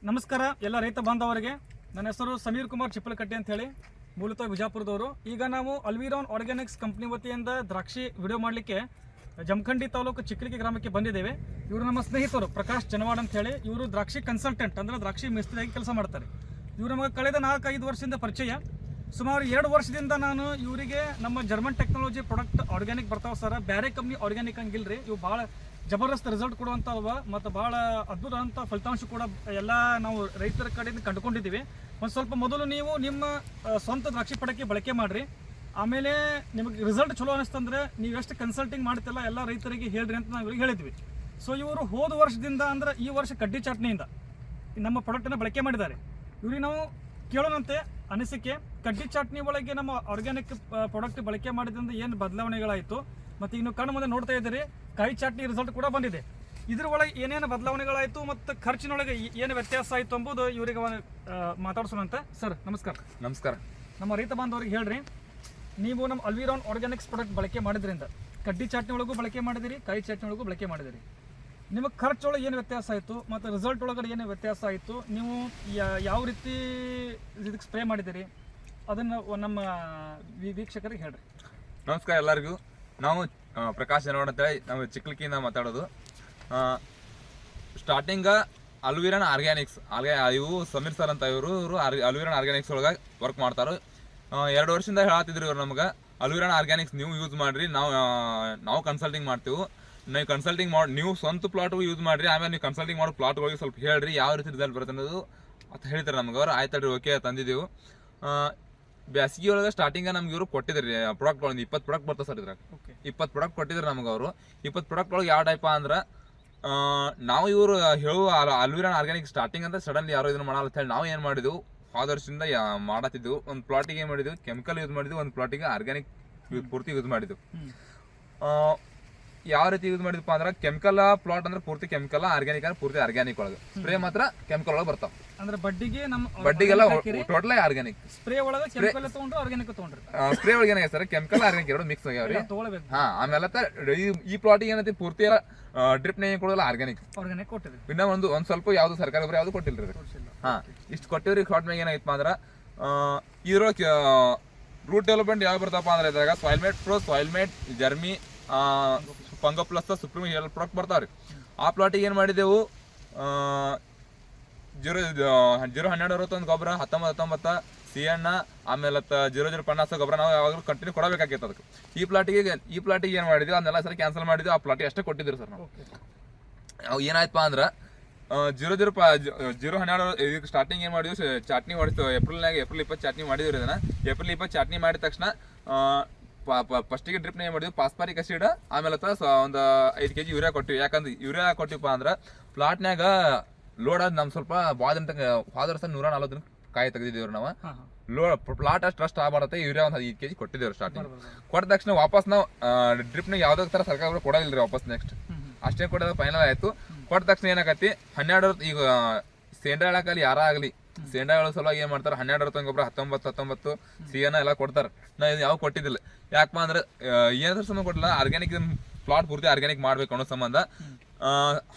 ನಮಸ್ಕಾರ ಎಲ್ಲ ರೈತ ಬಾಂಧವರಿಗೆ. ನನ್ನ ಹೆಸರು ಸಮೀರ್ ಕುಮಾರ್ ಚಿಪ್ಪಲಕಟ್ಟೆ ಅಂತ ಹೇಳಿ, ಮೂಲತಃ ವಿಜಾಪುರದವರು. ಈಗ ನಾವು ಅಲ್ವಿರಾನ್ ಆರ್ಗ್ಯಾನಿಕ್ಸ್ ಕಂಪ್ನಿ ವತಿಯಿಂದ ದ್ರಾಕ್ಷಿ ವಿಡಿಯೋ ಮಾಡಲಿಕ್ಕೆ ಜಮಖಂಡಿ ತಾಲೂಕು ಚಿಕ್ಕಲಿಗೆ ಗ್ರಾಮಕ್ಕೆ ಬಂದಿದ್ದೇವೆ. ಇವರು ನಮ್ಮ ಸ್ನೇಹಿತರು ಪ್ರಕಾಶ್ ಜನವಾಡ್ ಅಂತ ಹೇಳಿ. ಇವರು ದ್ರಾಕ್ಷಿ ಕನ್ಸಲ್ಟೆಂಟ್, ಅಂದರೆ ದ್ರಾಕ್ಷಿ ಮಿಸ್ತ್ರಿಯಾಗಿ ಕೆಲಸ ಮಾಡ್ತಾರೆ. ಇವರು ನಮಗೆ ಕಳೆದ 4-5 ವರ್ಷದಿಂದ ಪರಿಚಯ. ಸುಮಾರು 2 ವರ್ಷದಿಂದ ನಾನು ಇವರಿಗೆ ನಮ್ಮ ಜರ್ಮನ್ ಟೆಕ್ನಾಲಜಿ ಪ್ರಾಡಕ್ಟ್ ಆರ್ಗ್ಯಾನಿಕ್ ಬರ್ತಾವೆ ಸರ್, ಬೇರೆ ಕಂಪ್ನಿ ಆರ್ಗ್ಯಾನಿಕ್ ಹಂಗಿಲ್ರಿ, ಇವು ಭಾಳ ಜಬರ್ದಸ್ತ್ ರಿಸಲ್ಟ್ ಕೊಡುವಂಥವ ಮತ್ತು ಭಾಳ ಅದ್ಭುತ ಫಲಿತಾಂಶ ಕೂಡ ಎಲ್ಲ ನಾವು ರೈತರ ಕಡೆಯಿಂದ ಕಂಡುಕೊಂಡಿದ್ದೀವಿ. ಒಂದು ಸ್ವಲ್ಪ ಮೊದಲು ನೀವು ನಿಮ್ಮ ಸ್ವಂತ ದ್ರಾಕ್ಷಿ ಪಡಕ್ಕೆ ಬಳಕೆ ಮಾಡಿರಿ, ಆಮೇಲೆ ನಿಮಗೆ ರಿಸಲ್ಟ್ ಚಲೋ ಅನಿಸ್ತಂದ್ರೆ ನೀವು ಎಷ್ಟು ಕನ್ಸಲ್ಟಿಂಗ್ ಮಾಡ್ತಿಲ್ಲ ಎಲ್ಲ ರೈತರಿಗೆ ಹೇಳ್ರಿ ಅಂತ ನಾವು ಇವ್ರಿಗೆ ಹೇಳಿದ್ವಿ. ಸೊ ಇವರು ಹೋದ ವರ್ಷದಿಂದ ಅಂದ್ರೆ ಈ ವರ್ಷ ಕಡ್ಡಿ ಚಟ್ನಿಯಿಂದ ನಮ್ಮ ಪ್ರಾಡಕ್ಟನ್ನು ಬಳಕೆ ಮಾಡಿದ್ದಾರೆ. ಇವ್ರಿಗೆ ನಾವು ಕೇಳೋಣಂತೆ ಅನಿಸಿಕೆ, ಕಡ್ಡಿ ಚಟ್ನಿ ಒಳಗೆ ನಮ್ಮ ಆರ್ಗ್ಯಾನಿಕ್ ಪ್ರಾಡಕ್ಟ್ ಬಳಕೆ ಮಾಡಿದ್ರಿಂದ ಏನು ಬದಲಾವಣೆಗಳಾಯಿತು, ಮತ್ತು ಇನ್ನು ಕಣ್ಣು ಮುಂದೆ ನೋಡ್ತಾ ಇದ್ದೀರಿ ಕಾಯಿ ಚಟ್ನಿ ರಿಸಲ್ಟ್ ಕೂಡ ಬಂದಿದೆ. ಇದ್ರ ಒಳಗೆ ಏನೇನು ಬದಲಾವಣೆಗಳಾಯಿತು ಮತ್ತು ಖರ್ಚಿನೊಳಗೆ ಏನು ವ್ಯತ್ಯಾಸ ಆಯಿತು ಎಂಬುದು ಇವರಿಗೆ ಮಾತಾಡ್ಸೋಣಂತೆ. ಸರ್ ನಮಸ್ಕಾರ. ನಮಸ್ಕಾರ. ನಮ್ಮ ರೈತ ಬಾಂಧವರಿಗೆ ಹೇಳ್ರಿ, ನೀವು ನಮ್ಮ ಅಲ್ವಿರಾನ್ ಆರ್ಗ್ಯಾನಿಕ್ಸ್ ಪ್ರಾಡಕ್ಟ್ ಬಳಕೆ ಮಾಡಿದ್ರಿಂದ ಕಡ್ಡಿ ಚಟ್ನಿ ಒಳಗೂ ಬಳಕೆ ಮಾಡಿದಿರಿ, ಕಾಯಿ ಚಟ್ನಿ ಒಳಗೂ ಬಳಕೆ ಮಾಡಿದಿರಿ, ನಿಮಗೆ ಖರ್ಚೊಳಗೆ ಏನು ವ್ಯತ್ಯಾಸ ಆಯಿತು ಮತ್ತು ರಿಸಲ್ಟ್ ಒಳಗಡೆ ಏನು ವ್ಯತ್ಯಾಸ ಆಯಿತು, ನೀವು ಯಾವ ರೀತಿ ಇದಕ್ಕೆ ಸ್ಪ್ರೇ ಮಾಡಿದಿರಿ, ಅದನ್ನು ನಮ್ಮ ವೀಕ್ಷಕರಿಗೆ ಹೇಳ್ರಿ. ನಮಸ್ಕಾರ ಎಲ್ಲರಿಗೂ. ನಾವು ಪ್ರಕಾಶ್ ಜನವಾಡ್ ಅಂತೇಳಿ ನಾವು ಚಿಕ್ಕಲಿಕಿಯಿಂದ ಮಾತಾಡೋದು. ಸ್ಟಾರ್ಟಿಂಗ್ ಅಲ್ವಿರಾನ್ ಆರ್ಗ್ಯಾನಿಕ್ಸ್ ಇವು ಸಮೀರ್ ಸರ್ ಅಂತ ಇವರು ಅಲ್ವಿರಾನ್ ಆರ್ಗ್ಯಾನಿಕ್ಸ್ ಒಳಗೆ ವರ್ಕ್ ಮಾಡ್ತಾರೆ. 2 ವರ್ಷದಿಂದ ಹೇಳತ್ತಿದ್ರು ಇವ್ರು ನಮ್ಗೆ, ಅಲ್ವಿರಾನ್ ಆರ್ಗ್ಯಾನಿಕ್ಸ್ ನೀವು ಯೂಸ್ ಮಾಡಿರಿ, ನಾವು ಕನ್ಸಲ್ಟಿಂಗ್ ಮಾಡ್ತೀವಿ, ನೀವು ಕನ್ಸಲ್ಟಿಂಗ್ ಮಾಡಿ ನೀವು ಸ್ವಂತ ಪ್ಲಾಟ್ಗೂ ಯೂಸ್ ಮಾಡಿರಿ, ಆಮೇಲೆ ನೀವು ಕನ್ಸಲ್ಟಿಂಗ್ ಮಾಡೋ ಪ್ಲಾಟ್ಗಳಿಗೆ ಸ್ವಲ್ಪ ಹೇಳ್ರಿ ಯಾವ ರೀತಿ ರಿಸಲ್ಟ್ ಬರುತ್ತೆ ಅನ್ನೋದು ಅಂತ ಹೇಳ್ತಾರೆ ನಮ್ಗೆ. ಅವ್ರು ಆಯ್ತಲ್ರಿ ಓಕೆ ತಂದಿದ್ದೀವಿ. ಬೇಸಿಗೆ ಒಳಗೆ ಸ್ಟಾರ್ಟಿಂಗ್ ನಮ್ಗೆ ಇವರು ಕೊಟ್ಟಿದ್ರಿ ಪ್ರಾಡಕ್ಟ್ ಒಳಗೆ 20 ಪ್ರಾಡಕ್ಟ್ ಬರ್ತದೆ ಸರ್. ಇದ್ರಾಗ 20 ಪ್ರಾಡಕ್ಟ್ ಕೊಟ್ಟಿದ್ರು ನಮ್ಗೆ ಅವರು. 20 ಪ್ರಾಡಕ್ಟ್ ಒಳಗೆ ಯಾವ ಟೈಪ್ ಅಂದ್ರೆ ನಾವು ಇವರು ಹೇಳುವ ಅಲ್ವಿರಾನ್ ಆರ್ಗ್ಯಾನಿಕ್ ಸ್ಟಾರ್ಟಿಂಗ್ ಅಂತ ಸಡನ್ಲಿ ಯಾರೋ ಇದನ್ನ ಮಾಡಲ್ಲ ಅಂತ ಹೇಳಿ ನಾವು ಏನು ಮಾಡಿದ್ವು, ಫಾದರ್ಸಿಂದ ಮಾಡತ್ತಿದ್ವು. ಒಂದು ಪ್ಲಾಟಿಗೆ ಏನು ಮಾಡಿದ್ವಿ, ಕೆಮಿಕಲ್ ಯೂಸ್ ಮಾಡಿದ್ವಿ, ಒಂದು ಪ್ಲಾಟಿಗೆ ಆರ್ಗ್ಯಾನಿಕ್ ಪೂರ್ತಿ ಯೂಸ್ ಮಾಡಿದ್ವಿ. ಯಾವ ರೀತಿ ಯೂಸ್ ಮಾಡಿದ್ವಿ ಅಂದ್ರೆ ಕೆಮಿಕಲ್ ಪ್ಲಾಟ್ ಅಂದ್ರೆ ಪೂರ್ತಿ ಕೆಮಿಕಲ್, ಆರ್ಗ್ಯಾನಿಕ್ ಅಂದ್ರೆ ಪೂರ್ತಿ ಆರ್ಗ್ಯಾನಿಕ್ ಒಳಗೆ, ಸ್ಪ್ರೇ ಮಾತ್ರ ಕೆಮಿಕಲ್ ಒಳಗೆ ಬರ್ತಾವ. ಅಂದ್ರೆ ಬಡ್ಡಿಗೆಲ್ಲ ಟೋಟಲ್ ಆರ್ಗ್ಯಾನಿಕ್. ಸ್ಪ್ರೇ ಒಳಗೆ ಕೆಮಿಕಲ್ ತಗೊಂಡ್ರು ಆರ್ಗ್ಯಾನಿಕ್ ತಗೊಂಡ್ರಿ. ಸ್ಪ್ರೇ ಒಳಗೆ ಏನಾಗಿದೆ ಸರ್, ಕೆಮಿಕಲ್ ಆರ್ಗ್ಯಾನಿಕ್ ಎರಡು ಮಿಕ್ಸ್ ಆಗ್ಯಾವ್ರಿ. ಆಮೇಲೆ ಈ ಪ್ಲಾಟಿಗೆ ಏನೈತಿ ಪೂರ್ತಿ ಡ್ರಿಪ್ ನೇ ಕೊಡೋಲ್ಲ, ಆರ್ಗ್ಯಾನಿಕ್ ಕೊಟ್ಟಿದ್ರಿ. ಇನ್ನ ಒಂದು ಸ್ವಲ್ಪ ಯಾವ್ದು ಸರ್ಕಾರ ಗೊಬ್ಬರ ಯಾವ್ದು ಕೊಟ್ಟಿಲ್ರಿ. ಇಷ್ಟು ಕೊಟ್ಟಿವ್ರಿ. ಶಾರ್ಟ್ ಮ್ಯಾಗ ಏನಾಯ್ತು ಅಂದ್ರೆ ಇದ್ರೊಳಗೆ ರೂಟ್ ಡೆವಲಪ್ಮೆಂಟ್ ಯಾವ ಬರ್ತಪ್ಪ ಅಂದ್ರೆ ಇದ್ರಾಗ Soil Mate Pro, Soil Mate, ಜರ್ಮಿ, ಫಂಗೋ ಪ್ಲಸ್, ಸುಪ್ರೀಮ್ ಎಲ್ಲ ಪ್ರಾಡಕ್ಟ್ ಬರ್ತಾವ್ರಿ. ಆ ಪ್ಲಾಟಿಗೆ ಏನು ಮಾಡಿದೆವು, 0-12-61 ಗೊಬ್ಬರ, 19-19 ಸಿಎಣ್ಣ, ಆಮೇಲೆ 00-50 ಗೊಬ್ಬರ ನಾವು ಯಾವಾಗಲೂ ಕಂಟಿನ್ಯೂ ಕೊಡಬೇಕಾಗಿತ್ತು ಅದಕ್ಕೆ. ಈ ಪ್ಲಾಟಿಗೆ ಏನು ಮಾಡಿದ್ವಿ ಅದನ್ನೆಲ್ಲ ಸರಿ ಕ್ಯಾನ್ಸಲ್ ಮಾಡಿದ್ವಿ. ಆ ಪ್ಲಾಟಿಗೆ ಅಷ್ಟೇ ಕೊಟ್ಟಿದ್ರು ಸರ್ ನಾವು. ಏನಾಯ್ತಪ್ಪ ಅಂದ್ರೆ 0-12 ಸ್ಟಾರ್ಟಿಂಗ್ ಏನು ಮಾಡಿದ್ವಿ, ಚಟ್ನಿ ಹೊಡಿತು ಏಪ್ರಿಲ್ 20 ಚಾಟ್ನಿ ಮಾಡಿದ್ವಿ. ಇದನ್ನ ಏಪ್ರಿಲ್ 20 ಚಾಟ್ನಿ ಮಾಡಿದ ತಕ್ಷಣ ಫಸ್ಟಿಗೆ ಡ್ರಿಪ್ ನೇ ಮಾಡಿದ್ವಿ ಪಾಸ್ಪಾರಿಕ್ ಆಸಿಡ್, ಆಮೇಲೆ ಒಂದು 5 kg ಯೂರಿಯಾ ಕೊಟ್ಟಿವಿ. ಯಾಕಂದ್ರೆ ಯೂರಿಯಾ ಕೊಟ್ಟಿವಪ್ಪ ಅಂದ್ರೆ ಪ್ಲಾಟ್ನಾಗ ಲೋಡ್ ಆದ್ ನಮ್ ಸ್ವಲ್ಪ ಬಾದಿಂದ ಫಾದರ್ 140 ಕಾಯಿ ತೆಗೆದಿದ್ದೀವ್ರಿ ನಾವು. ಪ್ಲಾಟ್ ಅಷ್ಟು ಆಗಬಾರತ್ತೆ, ಯೂರಿಯಾ ಒಂದು 5 kg ಕೊಟ್ಟಿದ್ದೇವ್ರಿ ಸ್ಟಾರ್ಟಿಂಗ್. ಕೊಟ್ಟ ತಕ್ಷಣ ವಾಪಸ್ ನಾವು ಡ್ರಿಪ್ನಾಗ ಯಾವ್ದೋ ತರ ಸರ್ಕಾರ ಕೊಡೋದಿಲ್ರಿ ವಾಪಸ್. ನೆಕ್ಸ್ಟ್ ಅಷ್ಟೇ ಕೊಡೋದು ಫೈನಲ್ ಆಯ್ತು. ಕೊಟ್ಟ ತಕ್ಷಣ ಏನಾಗತ್ತಿ 12 ಈಗ ಸೇಂಡ್ರಾ ಹೇಳಕ್ಕಾಗಲಿ ಯಾರ ಆಗಲಿ, ಸೇಂಡ್ರಾ ಹೇಳೋ ಸಲುವಾಗಿ ಏನ್ ಮಾಡ್ತಾರೆ 12 ಗೊಬ್ಬರ 19 ಸಿಎನ ಎಲ್ಲ ಕೊಡ್ತಾರೆ. ನಾ ಇದು ಯಾವ ಕೊಟ್ಟಿದ್ದಿಲ್ಲ. ಯಾಕಪ್ಪ ಅಂದ್ರೆ ಏನಾದ್ರೂ ಸಂಬಂಧ ಕೊಟ್ಟಿಲ್ಲ, ಆರ್ಗ್ಯಾನಿಕ್ ಪ್ಲಾಟ್ ಪೂರ್ತಿ ಆರ್ಗ್ಯಾನಿಕ್ ಮಾಡ್ಬೇಕು ಅನ್ನೋ ಸಂಬಂಧ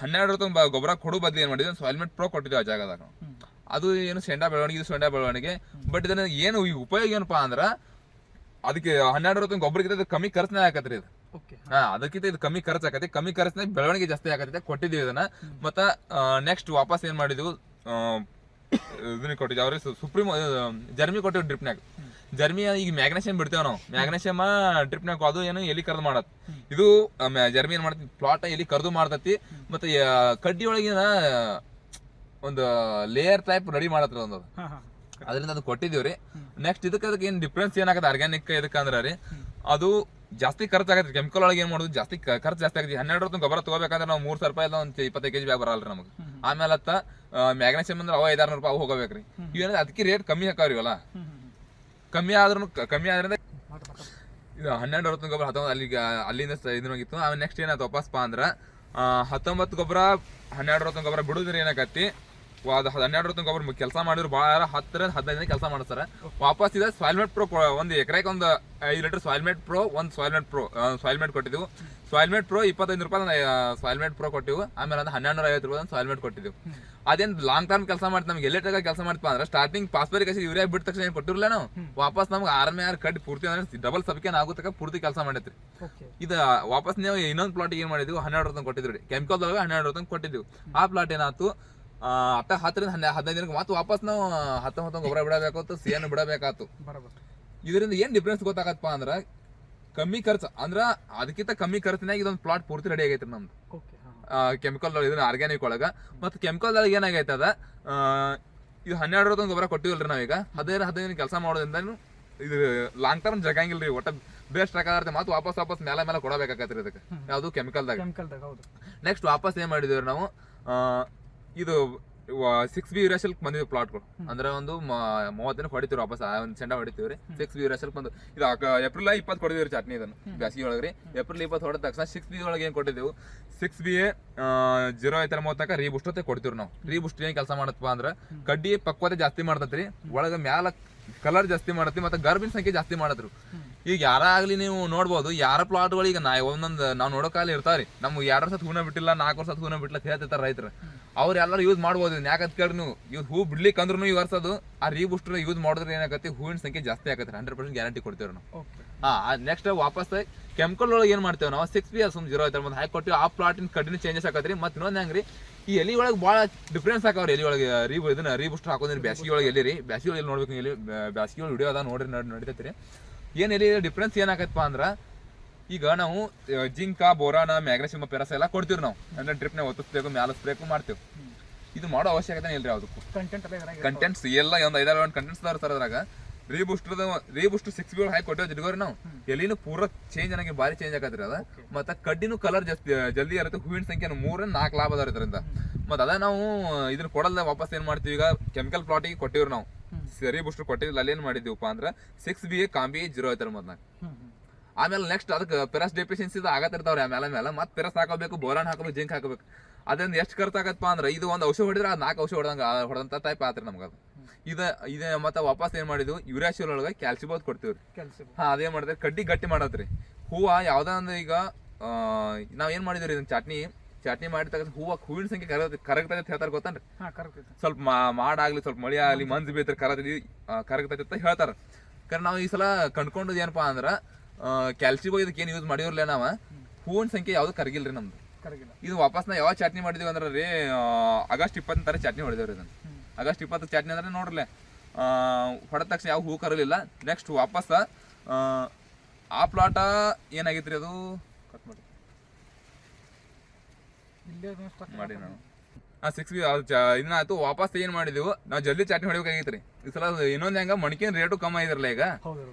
12 ಗೊಬ್ಬರ ಕೊಡೋ ಬದ್ಲಿ ಏನ್ ಮಾಡಿದ್ವಿ, ಸಾಯಿಲ್ ಮೇಟ್ ಪ್ರೋ ಕೊಟ್ಟಿದ್ವಿ ಆ ಜಾಗದಾಗ. ಅದು ಏನು ಶೇಂಡಾ ಬೆಳವಣಿಗೆ, ಇದು ಶೇಂಡಾ ಬೆಳವಣಿಗೆ. ಬಟ್ ಇದನ್ನ ಏನು ಈ ಉಪಯೋಗ ಏನಪ್ಪಾ ಅಂದ್ರ ಅದಕ್ಕೆ 12 ಗೊಬ್ಬರಕ್ಕಿಂತ ಕಮ್ಮಿ ಖರ್ಚನೇ ಆಕತ್ರಿ ಇದು. ಅದಕ್ಕಿಂತ ಇದು ಕಮ್ಮಿ ಖರ್ಚು ಆಕತಿ, ಕಮ್ಮಿ ಖರ್ಚಿನಾಗ ಬೆಳವಣಿಗೆ ಜಾಸ್ತಿ ಆಗತ್ತೆ. ಕೊಟ್ಟಿದ್ದೀವಿ ಇದನ್ನ. ಮತ್ತ ನೆಕ್ಸ್ಟ್ ವಾಪಸ್ ಏನ್ ಮಾಡಿದ್ವಿ, ಇದನ್ನ ಕೊಟ್ಟಿದ್ವಿ ಅವ್ರಿಗೆ ಸುಪ್ರೀಮ್ ಜರ್ಮಿ ಕೊಟ್ಟಿವಿ ಡ್ರಿಪ್ನಾಗ. ಜರ್ಮಿ ಈಗ ಮ್ಯಾಗ್ನೇಷಿಯಂ ಬಿಡ್ತೇವೆ ನಾವು, ಮ್ಯಾಗ್ನೇಷಿಯಮ್ ಡ್ರಿಪ್ನಾಗ ಅದು ಏನು ಎಲಿ ಕರ್ದು ಮಾಡತ್. ಇದು ಜರ್ಮಿ ಏನ್ ಮಾಡ್ತಿ ಪ್ಲಾಟ್ ಎಲಿ ಕರ್ದು ಮಾಡ್ತತಿ. ಮತ್ತೆ ಕಡ್ಡಿ ಒಳಗಿನ ಒಂದು ಲೇಯರ್ ಟೈಪ್ ರೆಡಿ ಮಾಡತ್ರ ಒಂದು, ಅದರಿಂದ ಅದು ಕೊಟ್ಟಿದೀವ್ರಿ. ನೆಕ್ಸ್ಟ್ ಇದಕ್ಕೆ ಏನ್ ಡಿಫ್ರೆನ್ಸ್ ಏನಾಗತ್ತೆ ಆರ್ಗ್ಯಾನಿಕ್ ಇದಕ್ಕೆ ಅಂದ್ರೆ ರೀ, ಅದು ಜಾಸ್ತಿ ಖರ್ಚು ಆಗತ್ತೆ. ಕೆಮಿಕಲ್ ಒಳಗೆ ಏನ್ ಮಾಡೋದು ಜಾಸ್ತಿ ಖರ್ಚು ಜಾಸ್ತಿ ಆಗತ್ತೆ. 12 ರೂಪಾಯಿ ಗೊಬ್ಬರ ತಗೋಬೇಕಂದ್ರೆ ನಾವು 3,000 ರೂಪಾಯಿ ಒಂದು 25 kg ಬ್ಯಾಗ್ ಬರಲ್ರಿ ನಮಗೆ. ಆಮೇಲೆ ಮ್ಯಾಗ್ನೇಸಿಯಮ್ ಅಂದ್ರೆ 500-600 ರೂಪಾಯಿ ಹೋಗಬೇಕ್ರಿ. ಇವೇನ ಅದಕ್ಕೆ ರೇಟ್ ಕಮ್ಮಿ ಹಾಕಾವ್ರಿವಲ್ಲ, ಕಮ್ಮಿ ಆದ್ರಿಂದ ಇದು 12 ರೂಪಾಯಿ ಗೊಬ್ಬರ 19 ಅಲ್ಲಿಂದ ಇದನ್ನಾಗಿತ್ತು. ಆಮೇಲೆ ನೆಕ್ಸ್ಟ್ ಏನಾಯ್ತು ವಾಪಸ್ಪ ಅಂದ್ರ 19 ಗೊಬ್ಬರ 12 ರೂಪಾಯಿ ಗೊಬ್ಬರ ಬಿಡುದ್ರಿ ಏನಾಕತಿ. ಅದು 12 ರೂಪಾಯಿ ಗೊಬ್ಬರ ಕೆಲಸ ಮಾಡಿದ್ರು ಭಾಳ 10-15 ಕೆಲಸ ಮಾಡ್ತಾರ. ವಾಪಸ್ ಇದೆ ಸಾಯಿಲ್ಮೆಟ್ ಪ್ರೋ ಒಂದು ಎಕರೆಗೆ ಒಂದು 5 ಲೀಟರ್ ಸಾಯಿಲ್ಮೆಟ್ ಪ್ರೋ ಒಂದು ಸಾಯಿಲ್ಮೆಟ್ ಕೊಟ್ಟಿದ್ವು. ಸಾಯಿಲ್ಮೆಟ್ ಪ್ರೋ 25 ರೂಪಾಯಿ ಸಾಯಿಲ್ಮೆಟ್ ಪ್ರೋ ಕೊಟ್ಟಿವು. ಆಮೇಲೆ ಅದು 1250 ರೂಪಾಯಿ ಸಾಯಿಲ್ಮೆಟ್ ಕೊಟ್ಟಿದ್ವು. ಅದೇನ್ ಲಾಂಗ್ ಟರ್ಮ್ ಕೆಲಸ ಮಾಡ್ತೀವಿ. ನಮ್ಗೆ ಎಲ್ಲಿ ಕೆಲಸ ಮಾಡ್ತೀವಿ ಅಂದ್ರೆ ಸ್ಟಾರ್ಟಿಂಗ್ ಫಾಸ್ಫರಿಕ್ ಆಸಿಡ್ ಯೂರಿಯಾ ಬಿಟ್ಟ ತಕ್ಷಣ ಏನ್ ಕೊಟ್ಟಿರಲಿಲ್ಲ ನಾವು. ವಾಪಸ್ ನಮ್ಗೆ 6 ಕಡ್ಡಿ ಪೂರ್ತಿ ಅಂದ್ರೆ ಡಬಲ್ ಸಬ್ಕೇನ್ ಆಗುತ್ತಕ ಪೂರ್ತಿ ಕೆಲಸ ಮಾಡೈತ್ರಿ. ಇದು ವಾಪಸ್ ನೀವು ಇನ್ನೊಂದು ಪ್ಲಾಟ್ ಏನ್ ಮಾಡಿದ್ವಿ 12 ರೂಪಾಯಿ ಕೊಟ್ಟಿದ್ವಿ. ಕೆಮಿಕಲ್ ಒಳಗೆ 12 ರೂಪಾಯಿ ಕೊಟ್ಟಿದ್ವಿ. ಆ ಪ್ಲಾಟ್ ಏನಾಯ್ತು 10-15 ದಿನಕ್ಕೆ ಮತ್ತೆ ವಾಪಸ್ ನಾವು 19 ಗೊಬ್ಬರ ಬಿಡಬೇಕಾಯ್ತು, ಸಿಎನ್ ಬಿಡಬೇಕಾಯ್ತು. ಇದರಿಂದ ಏನ್ ಡಿಫ್ರೆನ್ಸ್ ಗೊತ್ತಾಗತ್ತಪ್ಪ ಅಂದ್ರ ಕಮ್ಮಿ ಖರ್ಚು ಅಂದ್ರ ಅದಕ್ಕಿಂತ ಕಮ್ಮಿ ಖರ್ಚಿನಾಗ ಇದೊಂದು ಪ್ಲಾಟ್ ಪೂರ್ತಿ ರೆಡಿ ಆಗೈತ್ರಿ ನಮ್ದು. ಕೆಮಿಕಲ್ ಇದನ್ನ ಆರ್ಗ್ಯಾನಿಕ್ ಒಳಗ ಮತ್ತೆ ಕೆಮಿಕಲ್ ಒಳಗೆ ಏನಾಗೈತದ ಇದು 12 ರೂಪಾಯಿ ಗೊಬ್ಬರ ಕೊಟ್ಟಿವಲ್ರಿ ನಾವೀಗ 15 ಕೆಲಸ ಮಾಡೋದ್ರಿಂದ ಇದು ಲಾಂಗ್ ಟರ್ಮ್ ಜಗಂಗಿಲ್ರಿ. ಒಟ್ಟ ಬೇಸ್ಟ್ ಹಾಕತ್ತೆ ಮತ್ತೆ ವಾಪಸ್ ಮೇಲೆ ಕೊಡಬೇಕಾಗತ್ರಿ ಇದಕ್ಕೆ ಯಾವ್ದು ಕೆಮಿಕಲ್ದಾಗ. ನೆಕ್ಸ್ಟ್ ವಾಪಸ್ ಏನ್ ಮಾಡಿದ್ವಿ ನಾವು ಇದು 6B ಯೂರಿಯಾಶಲ್ಕ್ ಬಂದಿದ್ವಿ ಪ್ಲಾಟ್ಗಳು. ಅಂದ್ರೆ ಒಂದು 30 ದಿನ ಹೊಡಿತೀವಿ ವಾಪಸ್ ಒಂದು ಚೆಂಡ ಹೊಡಿತೀವ್ರಿ. 6B ಯೂರಿಯಾಶಲ್ಕ್ ಬಂದು ಇದು ಏಪ್ರಿಲ್ 20 ಕೊಡಿದ್ವಿ ಚಟ್ನಿ ಇದನ್ನು ಬ್ಯಾಸಿಗೆ ಒಳಗ್ರಿ. ಏಪ್ರಿಲ್ 20 ಹೊಡೆದ ತಕ್ಷಣ 6B ಒಳಗೆ ಏನ್ ಕೊಟ್ಟಿದ್ದೆವು 6B 0.30 ರೀಬೂಸ್ಟ್ ಕೊಡ್ತೀವಿ ನಾವು. ರೀಬೂಸ್ಟ್ ಏನ್ ಕೆಲಸ ಮಾಡತ್ತಪ್ಪ ಅಂದ್ರ ಕಡ್ಡಿ ಪಕ್ವತೆ ಜಾಸ್ತಿ ಮಾಡತೈತ್ರಿ, ಒಳಗ ಮ್ಯಾಲ ಕಲರ್ ಜಾಸ್ತಿ ಮಾಡತ್ತಿ, ಮತ್ತೆ ಗರ್ಭಿನ ಸಂಖ್ಯೆ ಜಾಸ್ತಿ ಮಾಡತ್ರು. ಈಗ ಯಾರಾಗ್ಲಿ ನೀವು ನೋಡ್ಬೋದು ಯಾರ ಪ್ಲಾಟ್ಗಳಿಗೆ ಒಂದೊಂದು ನಾವು ನೋಡೋ ಕಾಲ ಇರ್ತಾವ್ರಿ. ನಮ್ಗೆ 2 ವರ್ಷ ಹೂನ ಬಿಟ್ಟಿಲ್ಲ 4 ವರ್ಷ ಹೂನ ಬಿಟ್ಟಿಲ್ಲ ಹೇಳ್ತಿರ್ತಾರ ರೈತರು. ಅವ್ರು ಎಲ್ಲರೂ ಯೂಸ್ ಮಾಡ್ಬೋದು. ಯಾಕಂತ ಕೇಳಿ ನೀವು ಇವ್ ಹೂ ಬಿಡ್ಲಿಕ್ಕೆ ಅಂದ್ರೂ ಈ ವರ್ಷ ಅದು ಆ ರೀಬೂಸ್ಟರ್ ಯೂಸ್ ಮಾಡಿದ್ರೆ ಏನಾಗತ್ತೆ ಹೂವಿನ ಸಂಖ್ಯೆ ಜಾಸ್ತಿ ಆಗತ್ತೆ. 100% ಗ್ಯಾರಂಟಿ ಕೊಡ್ತೇವೆ ನಾವು. ನೆಕ್ಸ್ಟ್ ವಾಪಸ್ ಕೆಮಿಕಲ್ ಒಳಗೆ ಏನ್ ಮಾಡ್ತೇವೆ ನಾವು 6B 0.30 ಹಾಕಿ ಕೊಟ್ಟಿವಿ. ಆ ಪ್ಲಾಟಿನ ಕಡ್ಡಿನ ಚೇಂಜಸ್ ಆಗತ್ರಿ. ಮತ್ತೆ ಇನ್ನೊಂದು ಹೆಂಗ್ರಿ ಈ ಎಲಿ ಒಳಗೆ ಭಾಳ ಡಿಫ್ರೆನ್ಸ್ ಹಾಕವ್ರಿ. ಎಲಿ ಒಳಗೆ ಇದನ್ನ ರೀಬೂಸ್ಟರ್ ಹಾಕೋದ್ರಿ ಬ್ಯಾಸಿಗೆ ಒಳಗೆ ಎಲ್ಲಿ ಬ್ಯಾಸಿಗೆ ಒಳಗೆ ನೋಡ್ಬೇಕು. ಎಲ್ಲಿ ಬ್ಯಾಸಿಗೆ ಒಳಗೆ ವಿಡಿಯೋ ಅದ ನೋಡ್ರಿ ನಡಿತೈತ್ರಿ. ಏನ್ ಎಲ್ಲಿ ಡಿಫ್ರೆನ್ಸ್ ಏನಾಗತ್ತಪ್ಪ ಅಂದ್ರ ಈಗ ನಾವು ಜಿಂಕ ಬೋರಾನ ಮ್ಯಾಗ್ನೇಸಿಯಮ್ ಪೆರಸ್ ಎಲ್ಲ ಕೊಡ್ತೀವಿ ನಾವು. ಅಂದ್ರೆ ಡ್ರಿಪ್ನ ಒತ್ತಿಸ್ಬೇಕು ಮ್ಯಾಲ ಸ್ಪ್ರೇಕ್ ಮಾಡ್ತೇವೆ. ಇದು ಮಾಡೋ ಅವಶ್ಯಕತೆ ಇಲ್ರಿ ಯಾವುದಕ್ಕೂ. ಕಂಟೆಂಟ್ಸ್ ಎಲ್ಲ ಒಂದು 5-6 ಕಂಟೆಂಟ್ಸ್ ಸರ್ ಅದ್ರಾಗ. ರೀಬೂಸ್ಟ್ 6B ಹಾಕಿ ಕೊಟ್ಟೇವೆ ಜಿಡ್ಗೋರಿ ನಾವು. ಎಲ್ಲಿನೂ ಪೂರ ಚೇಂಜ್ ಆಗಿ ಭಾರಿ ಚೇಂಜ್ ಆಗತ್ರಿ ಅದ. ಮತ್ತೆ ಕಡ್ಡಿನೂ ಕಲರ್ ಜಾಸ್ತಿ ಜಲ್ದಿ ಇರುತ್ತೆ. ಹೂವಿನ ಸಂಖ್ಯೆ 3-4 ಲಾಭ ಅದಾರ ಇದರಿಂದ. ಮತ್ತೆ ಅದ ನಾವು ಇದನ್ನ ಕೊಡಲ್ಲ ವಾಪಸ್ ಏನ್ ಮಾಡ್ತೀವಿ ಈಗ ಕೆಮಿಕಲ್ ಪ್ಲಾಟಿಗೆ ಕೊಟ್ಟಿವ್ರಿ ನಾವು. ರೀಬೂಸ್ಟರ್ ಕೊಟ್ಟಿದ್ದಿಲ್ಲ ಅಲ್ಲಿ ಏನ್ ಮಾಡಿದೀವಪ್ಪ ಅಂದ್ರ 6B ಕಾಂಬಿ 0.30. ಆಮೇಲೆ ನೆಕ್ಸ್ಟ್ ಅದಕ್ಕೆ ಪೆರಸ್ ಡೆಫಿಷಿಯನ್ಸಿ ಆಗತ್ತಿರ್ತಾವ್ರಿ. ಆಮೇಲೆ ಮತ್ತೆ ಪೆರಸ್ ಹಾಕೋಬೇಕು, ಬೋರಾನ್ ಹಾಕೋಬೇಕು, ಜಿಂಕ್ ಹಾಕೋಬೇಕು. ಅದರಿಂದ ಎಷ್ಟು ಖರ್ಚಾಗತ್ತಪ್ಪ ಅಂದ್ರೆ ಇದು ಒಂದು ಔಷಧ ಹೊಡಿದ್ರೆ ಅದು 4 ಔಷಧ ಹೊಡೆದಂತ ಟೈಪ್ ಆತ್ರಿ ನಮ್ಗೆ ಅದು. ಇದೇ ಮತ್ತೆ ವಾಪಸ್ ಏನ್ ಮಾಡಿದ್ವಿ ಯೂರಿಯಾಶಿಯಲ್ ಒಳಗೆ ಕ್ಯಾಲ್ಸಿಬೋತ್ ಕೊಡ್ತೀವ್ರಿ. ಅದೇ ಮಾಡಿದ್ರೆ ಕಡ್ಡಿ ಗಟ್ಟಿ ಮಾಡತ್ರಿ. ಹೂವ ಯಾವ್ದ ಅಂದ್ರೆ ಈಗ ನಾವ್ ಏನ್ ಮಾಡಿದ್ರಿ ಇದನ್ನ ಚಟ್ನಿ ಮಾಡಿದ ತಕ್ಷಣ ಹೂವಿನ ಸಂಖ್ಯೆ ಕರಗ್ತೈತೆ ಹೇಳ್ತಾರ ಗೊತ್ತನ್ರಿ. ಸ್ವಲ್ಪ ಮಾಡಾಗ್ಲಿ ಸ್ವಲ್ಪ ಮಳಿ ಆಗ್ಲಿ ಮಂಜು ಬೀಳ್ತಾರೆ ಕರಗ್ತೈತೆ ಅಂತ ಹೇಳ್ತಾರ. ಕರೆ ನಾವು ಈ ಸಲ ಕಂಡ್ಕೊಂಡ್ ಏನಪ್ಪಾ ಅಂದ್ರ ಕ್ಯಾಲ್ಸಿಬೋ ಇದಕ್ಕೆ ಏನ್ ಯೂಸ್ ಮಾಡಿವ್ರಲ್ಲ ನಾವ ಹೂವಿನ ಸಂಖ್ಯೆ ಯಾವ್ದು ಕರಗಿಲ್ರಿ ನಮ್ದು. ಇದು ವಾಪಸ್ ನಾ ಯಾವ ಚಟ್ನಿ ಮಾಡಿದೀವಿ ಅಂದ್ರೆ ರೀ ಆಗಸ್ಟ್ 20 ಚಟ್ನಿ ಹೊಡೆದೇವ್ರಿ ಇದನ್ನ. ಆಗಸ್ಟ್ 20 ಚಟ್ನಿ ಅಂದ್ರೆ ನೋಡ್ರಲ್ಲ ಹೊಡೆದ ತಕ್ಷಣ ಯಾವ ಹೂ ಕರಲಿಲ್ಲ. ನೆಕ್ಸ್ಟ್ ವಾಪಸ್ ಆ ಪ್ಲಾಟ ಏನಾಗಿತ್ರಿ ಅದು ಕಟ್ ಮಾಡಿ ನಾವು 6B ಇನ್ನಾಯ್ತು. ವಾಪಸ್ ಏನ್ ಮಾಡಿದೀವಿ ನಾವು ಜಲ್ದಿ ಚಟ್ನಿ ಹೊಡಿಬೇಕಾಗಿತ್ರಿ. ಈ ಸಲ ಇನ್ನೊಂದ್ ಹೆಂಗ ಮಣಿಕೆನ್ ರೇಟು ಕಮ್ಮಿ ಆಗಿದ್ರಲ್ಲ. ಈಗ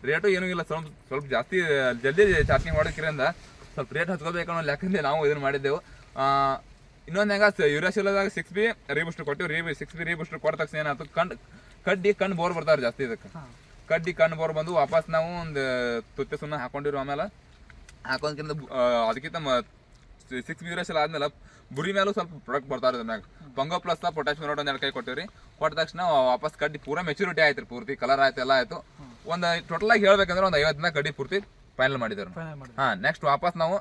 ರೇಟು ಏನೂ ಇಲ್ಲ, ಸ್ವಲ್ಪ ಜಾಸ್ತಿ ಜಲ್ದಿ ಚಟ್ನಿ ಹೊಡೋದ್ರಿಂದ ಸ್ವಲ್ಪ ರೇಟ್ ಹಚ್ಕೋಬೇಕು ಅನ್ನೋ ಲೆಕ್ಕದಲ್ಲಿ ನಾವು ಇದನ್ನ ಮಾಡಿದ್ದೆವು. ಇನ್ನೊಂದ್ ಹೆಂಗ ಯೂರಿಯಾಶಿಯಲ್ದಾಗ 6B ರೀಬೂಸ್ಟರ್ ಕೊಟ್ಟಿವಿ. 6B ರೀಬೂಸ್ಟರ್ ಕೊಟ್ಟ ತಕ್ಷಣ ಏನಾಯ್ತು ಕಣ್ಣು ಬೋರ್ ಬರ್ತಾವ್ರಿ ಜಾಸ್ತಿ. ಇದಕ್ಕೆ ಕಣ್ಣು ಬೋರ್ ಬಂದು ವಾಪಸ್ ನಾವು ಒಂದು ತುತ್ತೆ ಸುಣ್ಣ ಹಾಕೊಂಡಿರು. ಆಮೇಲೆ ಹಾಕೋದ್ಕಿಂತ ಅದಕ್ಕಿಂತ 6B ಯೂರಿಯಾಶಿಯಲ್ ಆದ್ಮೇಲೆ ಬುರಿ ಮೇಲೂ ಸ್ವಲ್ಪ ಪ್ರೊಡಕ್ಟ್ ಬರ್ತಾರ ಮ್ಯಾಗ ಪಂಗೋ ಪ್ಲಸ್ ಪೊಟ್ಯಾಶಿಯಂ ರೋಡ್ 2 ಕೈ ಕೊಟ್ಟಿವ್ರಿ. ಕೊಟ್ಟ ತಕ್ಷಣ ವಾಪಸ್ ಕಡ್ಡಿ ಪೂರಾ ಮೆಚುರಿಟಿ ಆಯ್ತು, ಪೂರ್ತಿ ಕಲರ್ ಆಯ್ತು, ಎಲ್ಲ ಆಯ್ತು. ಒಂದು ಟೋಟಲ್ ಆಗಿ ಹೇಳ್ಬೇಕಂದ್ರೆ ಒಂದು 50 ದಿನ ಕಡ್ಡಿ ಪೂರ್ತಿ ಫೈನಲ್ ಮಾಡಿದ್ರು. ನೆಕ್ಸ್ಟ್ ವಾಪಸ್ ನಾವು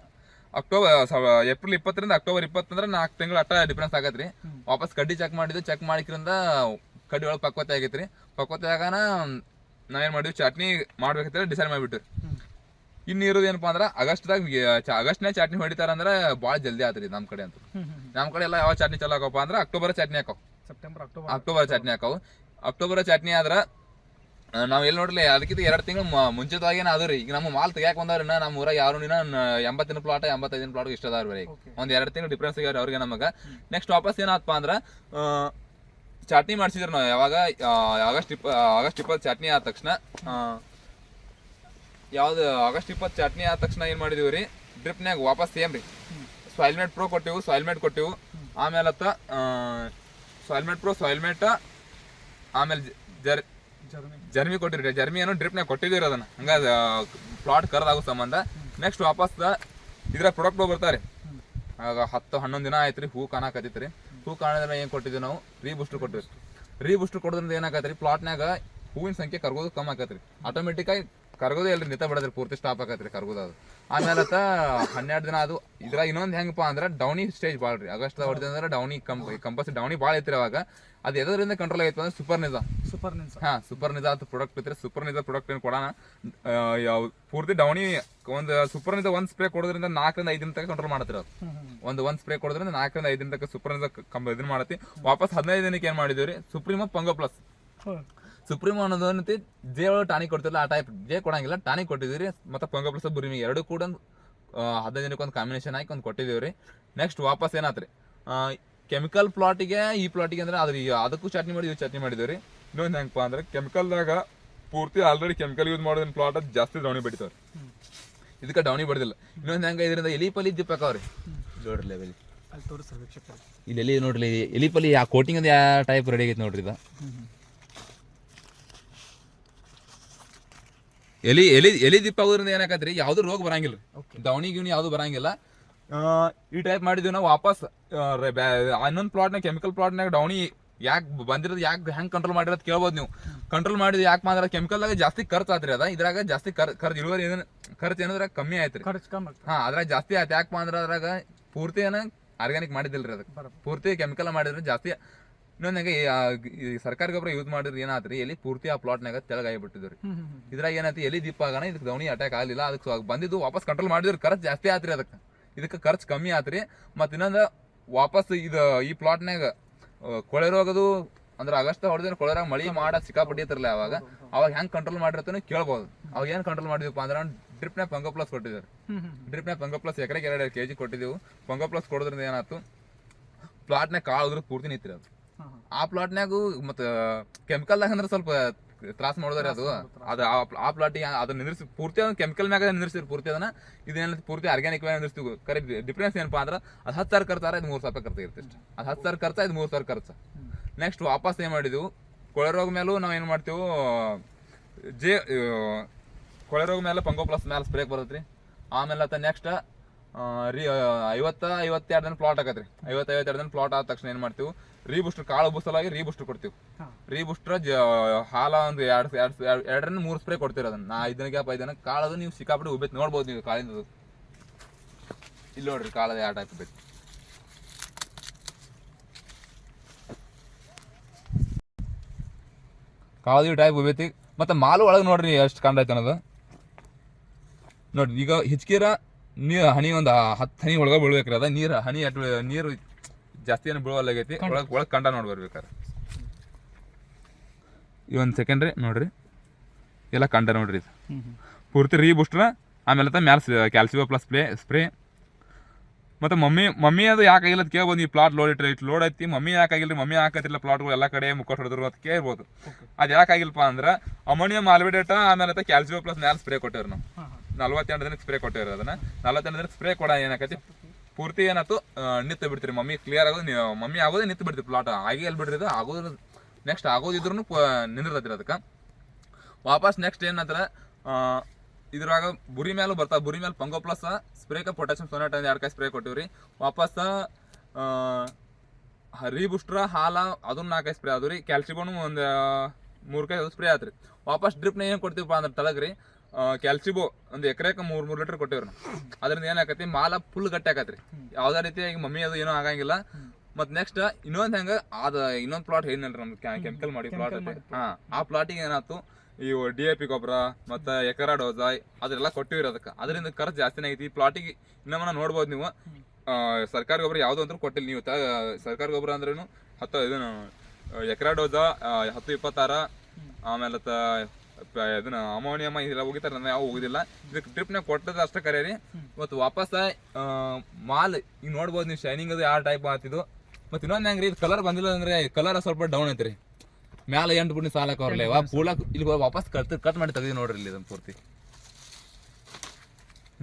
ಏಪ್ರಿಲ್ 20 ಅಕ್ಟೋಬರ್ 20 ಅಂದ್ರೆ 4 ತಿಂಗಳು ಅಟ್ಟ ಡಿಫ್ರೆನ್ಸ್ ಆಗತ್ರಿ. ವಾಪಸ್ ಕಡ್ಡಿ ಚೆಕ್ ಮಾಡಿದ್ವಿ. ಚೆಕ್ ಮಾಡಿಕ್ರಿಂದ ಕಡ್ಡಿ ಒಳಗೆ ಪಕ್ವತೆ ಆಗೈತ್ರಿ. ಪಕ್ವತೆ ಆಗಾನ ನಾವೇನ್ ಮಾಡಿದ್ವಿ ಚಟ್ನಿ ಮಾಡ್ಬೇಕಂತ ಡಿಸೈಡ್ ಮಾಡಿಬಿಟ್ರಿ. ಇನ್ನು ಇರೋದು ಏನಪ್ಪಾ ಅಂದ್ರೆ ಆಗಸ್ಟ್ನೇ ಚಟ್ನಿ ಹೊಡಿತಾರ ಅಂದ್ರೆ ಭಾಳ ಜಲ್ದಿ ಆತ್ರಿ ನಮ್ ಕಡೆ ಅಂತ. ನಮ್ ಕಡೆ ಎಲ್ಲ ಯಾವ ಚಟ್ನಿ ಚಲೋ ಹಾಕಪ್ಪ ಅಂದ್ರೆ ಅಕ್ಟೋಬರ್ ಚಟ್ನಿ ಹಾಕವ್, ಅಕ್ಟೋಬರ್ ಚಟ್ನಿ ಹಾಕವು. ಅಕ್ಟೋಬರ್ ಚಟ್ನಿ ಆದ್ರ ನಾವ್ ಎಲ್ಲಿ ನೋಡ್ಲಿ ಅದಕ್ಕಿಂತ 2 ತಿಂಗಳು ಮುಂಚಿತವಾಗೇನ ಅದ್ರಿ. ಈಗ ನಮ್ಮ ಮಾಲ್ ತೆಗಿಯಾಕ ಬಂದವ್ರಿ ನಮ್ಮ ಊರಾಗ ಯಾರು 80 ಪ್ಲಾಟ್ 85 ಪ್ಲಾಟ್ ಇಷ್ಟ ಅದಾವ್ರಿ. ಒಂದ್ 2 ತಿಂಗಳು ಡಿಫ್ರೆನ್ಸ್ ಆಗ್ಯಾವ್ರಿ ಅವ್ರಿಗೆ ನಮಗ. ನೆಕ್ಸ್ಟ್ ವಾಪಸ್ ಏನಾತ್ಪ ಅಂದ್ರ ಚಟ್ನಿ ಮಾಡ್ಸಿದ್ರು ನಾವು ಯಾವಾಗ ಆಗಸ್ಟ್ 20 ಚಟ್ನಿ ಆದ ತಕ್ಷಣ ಯಾವ್ದು ಆಗಸ್ಟ್ 20 ಚಟ್ನಿ ಆದ ತಕ್ಷಣ ಏನ್ ಮಾಡಿದೀವಿ ರೀ ಡ್ರಿಪ್ನ್ಯಾಗ ವಾಪಸ್ ಸೇಮ್ ರೀ ಸಾಯಿಲ್ಮೇಟ್ ಪ್ರೋ ಕೊಟ್ಟಿವು ಸಾಯಿಲ್ಮೇಟ್ ಕೊಟ್ಟಿವು ಆಮೇಲೆ ಸಾಯಿಲ್ಮೇಟ್ ಪ್ರೋ ಸಾಯಿಲ್ಮೇಟ್ ಆಮೇಲೆ ಜರ್ಮಿ ಕೊಟ್ಟಿರಿ ಜರ್ಮಿ ಏನೋ ಡ್ರಿಪ್ನಾಗ ಕೊಟ್ಟಿದ್ದೀರಿ ಅದನ್ನ ಹಂಗ ಪ್ಲಾಟ್ ಕರ್ದಾಗೋ ಸಂಬಂಧ ನೆಕ್ಸ್ಟ್ ವಾಪಸ್ ಇದ್ರ ಪ್ರಾಡಕ್ಟ್ ಬರ್ತಾರೆ ಆಗ 10-11 ದಿನ ಆಯ್ತು ರೀ ಹೂ ಕಾಣಕತ್ತೈತಿ ರೀ ಹೂ ಕಾಣಿದ್ರೆ ಏನ್ ಕೊಟ್ಟಿದ್ವಿ ನಾವು ರೀಬೂಸ್ಟರ್ ಕೊಟ್ಟಿವಿ ರೀಬೂಸ್ಟರ್ ಕೊಡೋದ್ರಿಂದ ಏನಾಗತ್ರಿ ಪ್ಲಾಟ್ನಾಗ ಹೂವಿನ ಸಂಖ್ಯೆ ಕರ್ಗೋದು ಕಮ್ಮಿ ಆಕತ್ರಿ ಆಟೋಮೆಟಿಕ್ ಆಗಿ ಕರ್ಗೋದೇ ಇಲ್ರಿ ನಿಂತ ಬಿಡದ್ರಿ ಪೂರ್ತಿ ಸ್ಟಾಪ್ ಆಕತ್ರಿ ಕರ್ಗೋದು ಅದು ಆಮೇಲೆ 12 ದಿನ ಅದು ಇದ್ರಾಗ ಇನ್ನೊಂದು ಹೆಂಗಪ್ಪ ಅಂದ್ರೆ ಡೌನಿ ಸ್ಟೇಜ್ ಭಾಳ ರೀ ಆಗಸ್ಟ್ ಹೊಡೆದಂದ್ರೆ ಡೌನಿ ಕಂಪಲ್ಸರಿ ಡೌನಿ ಭಾಳ ಐತ್ರಿ ಅವಾಗ ಅದು ಎದರಿಂದ ಕಂಟ್ರೋಲ್ ಆಗೈತೆ ಅಂದ್ರೆ ಸೂಪರ್ ನಿಜಾ ಅಂತ ಪ್ರಾಡಕ್ಟ್ ಐತ್ರಿ ಸೂಪರ್ ನಿಜಾ ಪ್ರಾಡಕ್ಟ್ ಏನು ಕೊಡೋಣ ಪೂರ್ತಿ ಡೌನಿ ಒಂದು ಸೂಪರ್ ನಿಜಾ ಒಂದ್ ಸ್ಪ್ರೇ ಕೊಡೋದ್ರಿಂದ 4 ರಿಂದ 5 ದಿನ ತನಕ ಕಂಟ್ರೋಲ್ ಮಾಡತ್ರಿ ಅದು ಒಂದ್ ಸ್ಪ್ರೇ ಕೊಡೋದ್ರಿಂದ 4 ರಿಂದ 5 ದಿನ ತನಕ ಸೂಪರ್ ನಿಜಾ ಇದನ್ನ ಮಾಡತ್ತಿ ವಾಪಸ್ 15 ದಿನಕ್ಕೆ ಏನ್ ಮಾಡಿದಿವ್ರಿ ಸುಪ್ರೀಮೋ ಪಂಗೋ ಪ್ಲಸ್ ಸುಪ್ರೀಮೋ ಅನ್ನೋದು ಜೇ ಟಾನಿಕ್ ಕೊಡ್ತಿಲ್ಲ ಆ ಟೈಪ್ ಜೇ ಕೊಡಂಗಿಲ್ಲ ಟಾನಿಕ್ ಕೊಟ್ಟಿದ್ದೀರಿ ಮತ್ತೆ ಪಂಗೋ ಪ್ಲಸ್ ಬುರಿಮಿ ಎರಡು ಕೂಡ 15 ದಿನಕ್ಕೆ ಒಂದು ಕಾಂಬಿನೇಷನ್ ಹಾಕಿ ಒಂದು ಕೊಟ್ಟಿದ್ದೀವ್ರಿ ನೆಕ್ಸ್ಟ್ ವಾಪಸ್ ಏನಾತ್ರಿ ಕೆಮಿಕಲ್ ಪ್ಲಾಟಿಗೆ ಈ ಪ್ಲಾಟಿಗೆ ಅಂದ್ರೆ ಅದಕ್ಕೂ ಚಟ್ನಿ ಮಾಡಿದ್ವಿ ಚಟ್ನಿ ಮಾಡಿದ್ವಿ ಇನ್ನೊಂದು ಹೆಂಗಪ್ಪ ಅಂದ್ರೆ ಕೆಮಿಕಲ್ದಾಗ ಪೂರ್ತಿ ಆಲ್ರೆಡಿ ಕೆಮಿಕಲ್ ಯೂಸ್ ಮಾಡೋದ್ರ ಪ್ಲಾಟ್ ಜಾಸ್ತಿ ಡೌನಿ ಬೆಳಿತಾವ್ರಿ ಇದಕ್ಕೆ ಡೌನಿ ಬಡ್ದಿಲ್ಲ ಇನ್ನೊಂದು ಹೆಂಗ ಇದರಿಂದ ಎಲಿ ಪಲಿ ದಿಪ್ಪಾಕವ್ರಿ ನೋಡ್ರಿ ಲೆವೆಲ್ ಇಲ್ಲಿ ಎಲಿ ನೋಡ್ರಿ ಎಲಿ ಪಲಿ ಆ ಕೋಟಿಂಗ್ ಅದು ಯಾವ ಟೈಪ್ ರೆಡಿ ಆಗೈತೆ ನೋಡ್ರಿ ಇದು ಎಲಿ ದಿಪ್ಪ ಆಗೋದ್ರಿಂದ ಏನಾಕತ್ರಿ ಯಾವ್ದು ರೋಗ ಬರಂಗಿಲ್ಲ ಡೌನಿ ಗಿಣಿ ಯಾವ್ದು ಬರಂಗಿಲ್ಲ ಈ ಟೈಪ್ ಮಾಡಿದ್ವಿ ನಾವು ವಾಪಸ್ ಇನ್ನೊಂದು ಪ್ಲಾಟ್ನಾಗ ಕೆಮಿಕಲ್ ಪ್ಲಾಟ್ನಾಗ ಡೌನಿ ಯಾಕೆ ಬಂದಿರೋದು ಯಾಕೆ ಹೆಂಗ್ ಕಂಟ್ರೋಲ್ ಮಾಡಿರೋದು ಕೇಳ್ಬೋದು ನೀವು ಕಂಟ್ರೋಲ್ ಮಾಡಿದ್ ಯಾಕೆ ಮಾಡಿದ್ರೆ ಕೆಮಿಕಲ್ದಾಗ ಜಾಸ್ತಿ ಖರ್ಚು ಆತ್ರಿ ಅದ ಇದ್ರಾಗ ಜಾಸ್ತಿ ಖರ್ಚು ಇಳುವರಿ ಖರ್ಚು ಏನಾದ್ರ ಕಮ್ಮಿ ಆಯ್ತ್ರಿ ಅದ್ರಾಗ ಜಾಸ್ತಿ ಆಯ್ತು ಯಾಕೆ ಮಾಡಿದ್ರೆ ಅದ್ರಾಗ ಪೂರ್ತಿ ಏನ ಆರ್ಗ್ಯಾನಿಕ್ ಮಾಡಿದಿಲ್ರಿ ಅದಕ್ಕೆ ಪೂರ್ತಿ ಕೆಮಿಕಲ್ ಮಾಡಿದ್ರೆ ಜಾಸ್ತಿ ಇನ್ನೊಂದಂಗೆ ಸರ್ಕಾರಿ ಗೊಬ್ಬರ ಯೂಸ್ ಮಾಡಿದ್ರೆ ಏನಾತ್ರಿ ಎಲ್ಲಿ ಪೂರ್ತಿ ಆ ಪ್ಲಾಟ್ನಾಗ ತೆಳಗಾಗಿಬಿಟ್ಟಿದ್ರಿ ಇದ್ರಾಗ ಏನೈತಿ ಎಲ್ಲಿ ದೀಪ ಆಗೋಣ ಇದಕ್ಕೆ ದವಣಿ ಅಟ್ಯಾಕ್ ಆಗಲಿಲ್ಲ ಅದಕ್ಕೆ ಬಂದಿದ್ದು ವಾಪಸ್ ಕಂಟ್ರೋಲ್ ಮಾಡಿದ್ರೆ ಖರ್ಚು ಜಾಸ್ತಿ ಆತ್ರಿ ಇದಕ್ಕೆ ಖರ್ಚು ಕಮ್ಮಿ ಆತ್ರಿ ಮತ್ತೆ ಇನ್ನೊಂದು ವಾಪಸ್ ಈ ಪ್ಲಾಟ್ನಾಗ ಕೊಳೆ ರೋಗದು ಅಂದ್ರೆ ಆಗಸ್ಟ್ ಹೊಡೆದ್ರೆ ಕೊಳೆರಾಗ ಮಳಿ ಮಾಡ ಸಿಕ್ಕಾಪಟ್ಟಿರ್ತಿರ್ಲ ಅವಾಗ ಹೆಂಗ್ ಕಂಟ್ರೋಲ್ ಮಾಡಿರ್ತಾನೆ ಕೇಳ್ಬೋದು ಅವಾಗ ಏನ್ ಕಂಟ್ರೋಲ್ ಮಾಡಿದ್ವಿ ಅಂದ್ರೆ ಡ್ರಿಪ್ನಾಗ ಪಂಗೋ ಪ್ಲಸ್ ಕೊಟ್ಟಿದ್ದಾರೆ ಡ್ರಿಪ್ನಾಗ ಪಂಗೋ ಪ್ಲಸ್ ಎಕರೆಗೆ 2 kg ಕೊಟ್ಟಿದ್ದೆವು ಪಂಗೋ ಪ್ಲಸ್ ಕೊಡೋದ್ರಿಂದ ಏನಾಯ್ತು ಪ್ಲಾಟ್ನಾಗ ಕಾಳು ಹೋದ್ರೆ ಪೂರ್ತಿ ನಿಂತ್ರಿ ಅದು ಆ ಪ್ಲಾಟ್ನಾಗು ಮತ್ತೆ ಕೆಮಿಕಲ್ದಾಗ ಅಂದ್ರೆ ಸ್ವಲ್ಪ ತ್ರಾಸ ಮಾಡಿದ್ರಿ ಅದು ಆ ಪ್ಲಾಟಿಗೆ ಅದನ್ನ ನಿಂದಿರ್ಸಿ ಪೂರ್ತಿ ಅದನ್ನ ಕೆಮಿಕಲ್ ಮ್ಯಾಗ ನಿಂದಿರ್ಸಿರಿ ಪೂರ್ತಿ ಅದನ್ನ ಇದೇನ ಪೂರ್ತಿ ಆರ್ಗ್ಯಾನಿಕ್ ನಿಂದಿರ್ಸ್ತೀವಿ ಕರೆಕ್ಟ್ ಡಿಫ್ರೆನ್ಸ್ ಏನಪ್ಪಾ ಅಂದ್ರೆ ಅದು 10,000 ಖರ್ಚಾರ ಇದು 3,000 ಖರ್ಚು ಇರುತ್ತೆ ಅದು 10,000 ಖರ್ಚು ಇದು 3,000 ಖರ್ಚು ನೆಕ್ಸ್ಟ್ ವಾಪಸ್ ಏನ್ ಮಾಡಿದ್ವು ಕೊಳೆ ರೋಗ ಮೇಲೂ ನಾವ್ ಏನ್ ಮಾಡ್ತೀವಿ ಕೊಳೆ ರೋಗ ಮೇಲೆ ಪಂಗೋ ಪ್ಲಸ್ ಮೇಲೆ ಸ್ಪ್ರೇ ಬರ್ತೈತ್ರಿ ಆಮೇಲೆ ನೆಕ್ಸ್ಟ್ 50-52 ದಿನ ಪ್ಲಾಟ್ ಆಗತ್ರಿ 50-52 ದಿನ ಪ್ಲಾಟ್ ಆದ ತಕ್ಷಣ ಏನ್ ಮಾಡ್ತೀವಿ ರೀಬೂಸ್ಟರ್ ಕಾಳು ಬೂಸಲಾಗಿ ರೀಬೂಸ್ಟರ್ ಕೊಡ್ತೀವಿ ರೀಬೂಸ್ಟರ್ ಹಾಲ ಒಂದು 2-3 ಸ್ಪ್ರೇ ಕೊಡ್ತೀವಿ ಅದನ್ನ 5 ದಿನಕ್ಕೆ 5 ದಿನ ಕಾಳದು ನೀವು ಸಿಕ್ಕಾಪಟ್ಟೆ ಉಬ್ಬೈತಿ ನೋಡ್ಬೋದು ನೀವು ಕಾಳಿಂದ ಇಲ್ಲಿ ನೋಡ್ರಿ ಕಾಳದ ಯಾವ ಟೈಪ್ ಬೇಕು ಕಾಳದು ಟೈಪ್ ಉಬ್ಬೈತಿ ಮತ್ತೆ ಮಾಲು ಒಳಗೆ ನೋಡ್ರಿ ಎಷ್ಟು ಕಂಡೈತೆ ಅನ್ನೋದು ನೋಡ್ರಿ ಈಗ ಹಿಚ್ಕಿರ ನೀರು ಹನಿ ಒಂದು 10 ಹನಿ ಒಳಗೆ ಬೀಳ್ಬೇಕ್ರಿ ಅದ ನೀರು ಜಾಸ್ತಿ ಏನು ಬೀಳವಲ್ಲಾಗೈತಿ ಒಳಗೆ ಕಂಡ ನೋಡ್ಬರ್ಬೇಕಾರೆ ಈ ಒಂದು ಸೆಕೆಂಡ್ರಿ ನೋಡ್ರಿ ಎಲ್ಲ ಕಂಡ ನೋಡ್ರಿ ಇದು ಪೂರ್ತಿ ರೀಬೂಸ್ಟ್ರ ಆಮೇಲೆ ಮ್ಯಾಲೆ ಕ್ಯಾಲ್ಸಿಯೋ ಪ್ಲಸ್ ಸ್ಪ್ರೇ ಮತ್ತೆ ಮಮ್ಮಿ ಅದು ಯಾಕಾಗಿಲ್ಲ ಅಂತ ಕೇಳ್ಬೋದು ಈ ಪ್ಲಾಟ್ ಲೋಡ್ ಐತಿ ಮಮ್ಮಿ ಯಾಕಾಗಿಲ್ಲ ಮಮ್ಮಿ ಹಾಕತ್ತಿಲ್ಲ ಪ್ಲಾಟ್ಗಳು ಎಲ್ಲ ಕಡೆ ಮುಖ ಹೊಡೆದ್ರು ಅಂತ ಕೇಳ್ಬೋದು ಅದು ಯಾಕಾಗಿಲ್ಲಪ್ಪ ಅಂದ್ರೆ ಅಮೋನಿಯಂ ಆಲ್ಬಿಡೇಟ ಆಮೇಲೆ ಕ್ಯಾಲ್ಸಿಯೋ ಪ್ಲಸ್ ಮ್ಯಾಲೆ ಸ್ಪ್ರೇ ಕೊಟ್ಟೇವ್ರಿ ನಾವು 42 ದಿನಕ್ಕೆ ಸ್ಪ್ರೇ ಕೊಟ್ಟಿವ್ರಿ ಅದನ್ನ 42 ದಿನಕ್ಕೆ ಸ್ಪ್ರೇ ಕೊಡ ಏನಾಕತಿ ಪೂರ್ತಿ ಏನಾಯ್ತು ನಿಂತು ಬಿಡ್ತೀರಿ ಮಮ್ಮಿ ಕ್ಲಿಯರ್ ಆಗೋದು ಮಮ್ಮಿ ಆಗೋದೇ ನಿಂತು ಬಿಡ್ತೀವಿ ಪ್ಲಾಟ್ ಆಗಿ ಎಲ್ಲಿ ಬಿಡ್ರಿ ಅದು ಆಗೋದು ನೆಕ್ಸ್ಟ್ ಆಗೋದಿದ್ರು ನಿಂದಿರ್ತೈತಿ ಅದಕ್ಕೆ ವಾಪಸ್ ನೆಕ್ಸ್ಟ್ ಏನಂದ್ರೆ ಇದ್ರಾಗ ಬುರಿ ಮೇಲೂ ಬರ್ತಾವ ಬುರಿ ಮೇಲೆ ಪಂಗೋ ಪ್ಲಸ್ ಸ್ಪ್ರೇಕ ಪೊಟ್ಯಾಸಿಯಂ ಸೊನೇಟ್ 2 ಕಾಯಿ ಸ್ಪ್ರೇ ಕೊಟ್ಟಿವ್ರಿ ವಾಪಸ್ ರೀಬೂಸ್ಟ್ರ ಹಾಲ ಅದನ್ನ 4 ಕಾಯಿ ಸ್ಪ್ರೇ ಆದ್ರಿ ಕ್ಯಾಲ್ಸಿಬೋನು ಒಂದು 3 ಕಾಯಿ ಸ್ಪ್ರೇ ಆತ್ರಿ ವಾಪಸ್ ಡ್ರಿಪ್ನ ಏನ್ ಕೊಡ್ತೀವಪ್ಪ ಅಂದ್ರೆ ತಳಗ್ರಿ ಕ್ಯಾಲ್ಸಿಬೋ ಒಂದು ಎಕರೆಗೆ 3 ಲೀಟರ್ ಕೊಟ್ಟಿವ್ರಿ ಅದರಿಂದ ಏನಾಕತಿ ಮಾಲ ಫುಲ್ ಗಟ್ಟಿ ಆಕತ್ರಿ ಯಾವ್ದೇ ರೀತಿ ಈಗ ಮಮ್ಮಿ ಅದು ಏನೂ ಆಗಂಗಿಲ್ಲ ಮತ್ ನೆಕ್ಸ್ಟ್ ಇನ್ನೊಂದ್ ಹೆಂಗ ಇನ್ನೊಂದ್ ಪ್ಲಾಟ್ ಏನಲ್ರಿ ನಮ್ದು ಕೆಮಿಕಲ್ ಮಾಡಿ ಪ್ಲಾಟ್ ಆ ಪ್ಲಾಟಿಗೆ ಏನಾಯ್ತು ಇವು DAP ಗೊಬ್ಬರ ಮತ್ತೆ ಎಕರಾ ಡೋಸಾಯ್ ಅದೆಲ್ಲ ಕೊಟ್ಟಿವ್ರಿ ಅದಕ್ಕೆ ಅದರಿಂದ ಖರ್ಚು ಜಾಸ್ತಿನೇ ಐತಿ ಈ ಪ್ಲಾಟಿಗೆ ಇನ್ನೊಮ್ಮೆ ನೋಡ್ಬೋದು ನೀವು ಸರ್ಕಾರಿ ಗೊಬ್ಬರ ಯಾವ್ದು ಅಂತ ಕೊಟ್ಟಿಲ್ಲ ನೀವು ಸರ್ಕಾರಿ ಗೊಬ್ಬರ ಅಂದ್ರೇನು 10 ಇದನ್ನ ಎಕರಾ ಡೋಸಾ 10-26 ಆಮೇಲೆ ಇದನ್ನ ಅಮೋನಿಯಮ ಇದೆಲ್ಲ ಹೋಗಿತಾರ ಯಾವ ಹೋಗುದಿಲ್ಲ ಇದಕ್ಕೆ ಡ್ರಿಪ್ನಾಗ ಕೊಟ್ಟದ ಅಷ್ಟೇ ಕರೀರಿ ಮತ್ತು ವಾಪಸ್ ಮಾಲ್ ಈಗ ನೋಡ್ಬೋದು ನೀವು ಶೈನಿಂಗ್ ಅದು ಯಾವ ಟೈಪ್ ಆತಿದ್ದು ಮತ್ತೆ ಇನ್ನೊಂದು ಹೆಂಗ್ರಿ ಇದು ಕಲರ್ ಬಂದಿಲ್ಲ ಅಂದ್ರೆ ಕಲರ್ ಸ್ವಲ್ಪ ಡೌನ್ ಐತ್ರಿ ಮ್ಯಾಲ 8 ಬಿಡ್ನಿ ಸಾಲಕ್ಕೆ ಅವ್ರಲ್ಲ ಪೂಲ ಇಲ್ಲಿ ವಾಪಸ್ ಕಟ್ ಮಾಡಿ ತೆಗ್ದಿ ನೋಡ್ರಿ ಇಲ್ಲಿ ಇದನ್ನ ಪೂರ್ತಿ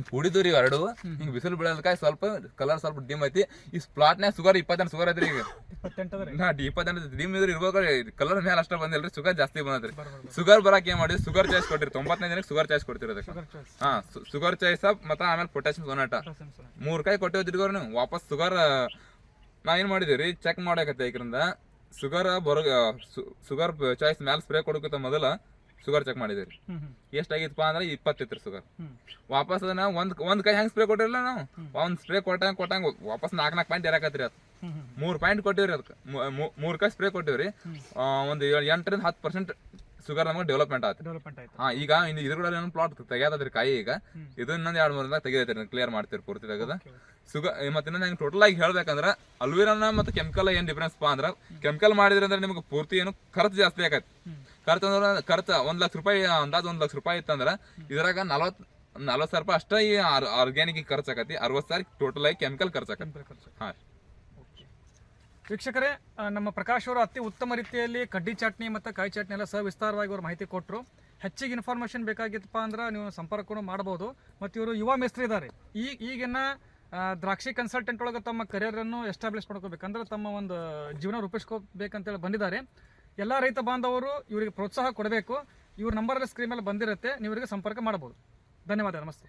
ಕುಡಿದ್ರಿ ಎರಡು ಹಿಂಗ್ ಬಿಸಿಲು ಬೀಳೋದಕ್ಕೆ ಸ್ವಲ್ಪ ಕಲರ್ ಸ್ವಲ್ಪ ಡಿಮ್ ಐತಿ ಈ ಪ್ಲಾಟ್ನ್ಯಾಗ ಶುಗರ್ 28 ಶುಗರ್ ಐತ್ರಿ ಈಗ 28 ಅದ ರೀ. 28 ಡಿಮ್ ಇದ್ರೆ ಇರ್ಬೇಕು ಕಲರ್ ಮೇಲೆ ಅಷ್ಟ ಬಂದಿಲ್ರಿ ಶುಗರ್ ಜಾಸ್ತಿ ಬಂದದ್ರಿ ಶುಗರ್ ಬರಾಕ್ ಏನ್ ಮಾಡಿದ್ರಿ ಶುಗರ್ ಚಾಯ್ಸ್ ಕೊಟ್ಟಿರಿ 95 ಜನಕ್ಕೆ ಶುಗರ್ ಚಾಯ್ಸ್ ಕೊಡ್ತಿರಿ ಅದಕ್ಕೆ ಶುಗರ್ ಚಾಯ್ಸ್ ಹಾ ಶುಗರ್ ಚಾಯ್ಸ್ ಮತ್ತೆ ಆಮೇಲೆ ಪೊಟ್ಯಾಸಿಯಂ ಸೋನಾಟ 3 ಕಾಯಿ ಕೊಟ್ಟಿದ್ರಿ ನೀವು ವಾಪಸ್ ಶುಗರ್ ನಾ ಏನ್ ಮಾಡಿದಿರಿ ಚೆಕ್ ಮಾಡಕತ್ತೆ ಈಗ್ರಿಂದ ಶುಗರ್ ಚಾಯ್ಸ್ ಮ್ಯಾಲ ಸ್ಪ್ರೇ ಕೊಡೋಕ್ಕಿಂತ ಮೊದಲ ಶುಗರ್ ಚೆಕ್ ಮಾಡಿದಿರಿ ಎಷ್ಟಾಗಿತ್ತಪ್ಪ ಅಂದ್ರೆ 20 ಇತ್ತು ಶುಗರ್ ವಾಪಸ್ ಅದನ್ನ ಒಂದ್ ಕೈ ಹೆಂಗ್ ಸ್ಪ್ರೇ ಕೊಟ್ಟಿರಲ್ಲ ನಾವು ಒಂದ್ ಸ್ಪ್ರೇ ಕೊಟ್ಟಂಗ ವಾಪಸ್ 4 ಪಾಯಿಂಟ್ ಏರಾಕತ್ರಿ ಅದು 3 ಪಾಯಿಂಟ್ ಕೊಟ್ಟಿವ್ರಿ ಅದಕ್ಕೆ 3 ಕೈ ಸ್ಪ್ರೇ ಕೊಟ್ಟಿವ್ರಿ ಒಂದು 8 ರಿಂದ 10% ಶುಗರ್ ನಮಗೆ ಡೆವಲಪ್ಮೆಂಟ್ ಆಯ್ತು ಹಾ ಈಗ ಇದ್ರ ಕೂಡ ಏನೋ ಪ್ಲಾಟ್ ತೆಗಿಯೋದ್ರಿ ಕಾಯಿ ಈಗ ಇದು ಇನ್ನೊಂದ್ 2-3 ತೆಗಿದೈತ್ರಿ ಕ್ಲಿಯರ್ ಮಾಡ್ತೀರಿ ಪೂರ್ತಿ ತೆಗದ ಶುಗರ್ ಮತ್ತೆ ಇನ್ನೊಂದು ಟೋಟಲ್ ಆಗಿ ಹೇಳ್ಬೇಕಂದ್ರ ಅಲ್ವಿರಾನ ಮತ್ತೆ ಕೆಮಿಕಲ್ ಏನ್ ಡಿಫ್ರೆನ್ಸ್ ಅಂದ್ರ ಕೆಮಿಕಲ್ ಮಾಡಿದ್ರಿ ಅಂದ್ರೆ ನಿಮ್ಗೆ ಪೂರ್ತಿ ಏನು ಖರ್ಚು ಜಾಸ್ತಿ ಆಗತ್ತೆ ಖರ್ಚು ಅಂದ್ರೆ ಖರ್ಚು 1 ಲಕ್ಷ ರೂಪಾಯಿ ಅಂದಾಜ್ 1 ಲಕ್ಷ ರೂಪಾಯಿ ಇತ್ತಂದ್ರ ಇದ್ರಾಗ 40,000 ರೂಪಾಯಿ ಅಷ್ಟ ಈ ಆರ್ಗ್ಯಾನಿಕ್ ಖರ್ಚು ಆಕತಿ 60,000 ಟೋಟಲ್ ಆಗಿ ಕೆಮಿಕಲ್ ಖರ್ಚು ಆಕತಿ ಹಾ ವೀಕ್ಷಕರೇ ನಮ್ಮ ಪ್ರಕಾಶ್ ಅವರು ಅತಿ ಉತ್ತಮ ರೀತಿಯಲ್ಲಿ ಕಡ್ಡಿ ಚಟ್ನಿ ಮತ್ತು ಕಾಯಿ ಚಟ್ನಿ ಎಲ್ಲ ಸವಿಸ್ತಾರವಾಗಿ ಅವರು ಮಾಹಿತಿ ಕೊಟ್ಟರು. ಹೆಚ್ಚಿಗೆ ಇನ್ಫಾರ್ಮೇಷನ್ ಬೇಕಾಗಿತ್ತಪ್ಪ ಅಂದ್ರೆ ನೀವು ಸಂಪರ್ಕವನ್ನು ಮಾಡ್ಬೋದು. ಮತ್ತು ಇವರು ಯುವ ಮೇಸ್ತ್ರಿ ಇದ್ದಾರೆ. ಈಗಿನ ದ್ರಾಕ್ಷಿ ಕನ್ಸಲ್ಟೆಂಟ್ ಒಳಗೆ ತಮ್ಮ ಕರಿಯರನ್ನು ಎಸ್ಟಾಬ್ಲಿಷ್ ಮಾಡ್ಕೋಬೇಕಂದ್ರೆ ತಮ್ಮ ಒಂದು ಜೀವನ ರೂಪಿಸ್ಕೋಬೇಕಂತೇಳಿ ಬಂದಿದ್ದಾರೆ. ಎಲ್ಲ ರೈತ ಬಾಂಧವರು ಇವರಿಗೆ ಪ್ರೋತ್ಸಾಹ ಕೊಡಬೇಕು. ಇವ್ರ ನಂಬರಲ್ಲಿ ಸ್ಕ್ರೀನ್ ಮೇಲೆ ಬಂದಿರುತ್ತೆ, ನೀವು ಇವರಿಗೆ ಸಂಪರ್ಕ ಮಾಡ್ಬೋದು. ಧನ್ಯವಾದ, ನಮಸ್ತೆ.